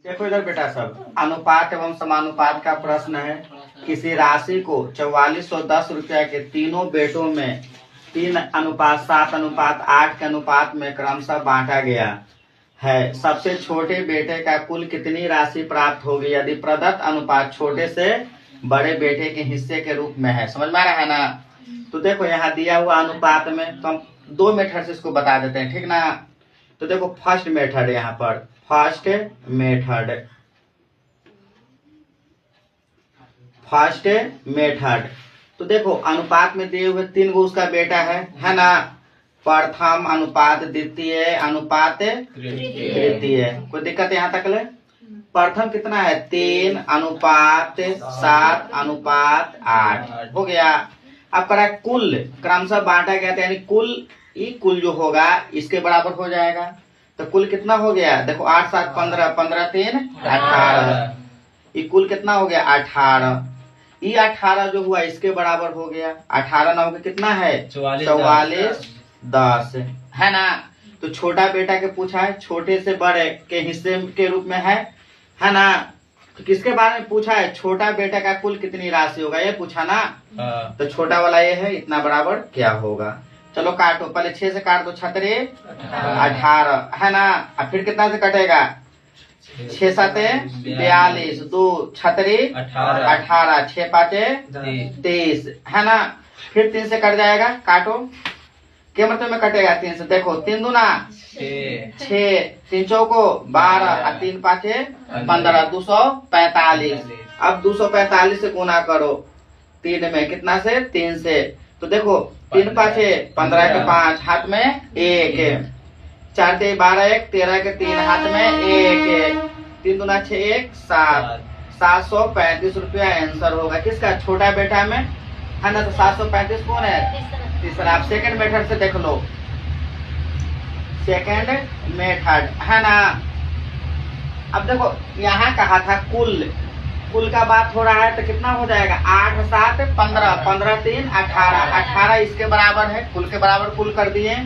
देखो इधर बेटा, सब अनुपात एवं समानुपात का प्रश्न है। किसी राशि को 4410 रुपया के तीनों बेटों में 3:7:8 के अनुपात में क्रमशः बांटा गया है। सबसे छोटे बेटे का कुल कितनी राशि प्राप्त होगी यदि प्रदत्त अनुपात छोटे से बड़े बेटे के हिस्से के रूप में है। समझ में आ रहा है ना। तो देखो यहाँ दिया हुआ अनुपात में तो हम दो मेथड से इसको बता देते हैं, ठीक ना। तो देखो फर्स्ट मेथड, यहाँ पर फर्स्ट मेथड तो देखो अनुपात में दिए हुए 3 गो उसका बेटा है ना। प्रथम अनुपात द्वितीय अनुपात तृतीय। कोई दिक्कत यहाँ तक ले। प्रथम कितना है 3:7:8 हो गया। अब करा कुल क्रमशः बांटा गया था, यानी कुल जो होगा इसके बराबर हो जाएगा। तो कुल कितना हो गया देखो 8 7 15 15 3 18। ये कुल कितना हो गया 18। ये 18 जो हुआ इसके बराबर हो गया। 18 ना होगा कितना है 4410 है ना। तो छोटा बेटा के पूछा है, छोटे से बड़े के हिस्से के रूप में है ना। तो किसके बारे में पूछा है, छोटा बेटा का कुल कितनी राशि होगा ये पूछा ना। तो छोटा वाला ये है, इतना बराबर क्या होगा। चलो काटो, पहले 6 से काट दो, 6 18 है ना। अब फिर कितना से कटेगा 6 7 42 2 6 18 6 5 23 है ना। फिर 3 से कट जाएगा, काटो क्या मतलब में कटेगा 3 से। देखो 3 दूना 6 3 चौको 12 3 5 15 245। अब 245 से गुना करो 3 में, कितना से 3 से। तो देखो 3 5 15 के 5 हाथ में 1 4 3 12 1 13 के 3 हाथ में 1 3 दूना 6 1 7 735 रुपया आंसर होगा किसका, छोटा बेटा में है ना। तो 735 कौन है तीसरा। आप सेकंड मेथड से देख लो, सेकंड मेथड है ना। अब देखो यहाँ कहा था कुल का बात हो रहा है, तो कितना हो जाएगा 8 7 15 15 3 18 18 इसके बराबर है। कुल के बराबर कुल कर दिए,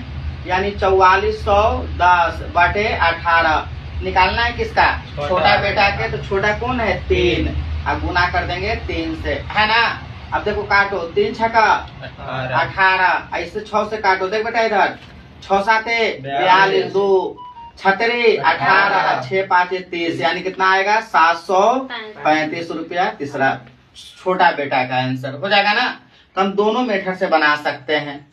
यानी 4410 बटे 18 निकालना है किसका, छोटा बेटा के। तो छोटा कौन है 3। अब गुना कर देंगे 3 से है ना। अब देखो काटो 3 छक्का 18, ऐसे 6 से काटो। देख बेटा इधर 6 7 42 2 6 18 6 5 30, यानी कितना आएगा 735 रुपया तीसरा छोटा बेटा का आंसर हो जाएगा ना। तो हम दोनों मेथड से बना सकते हैं।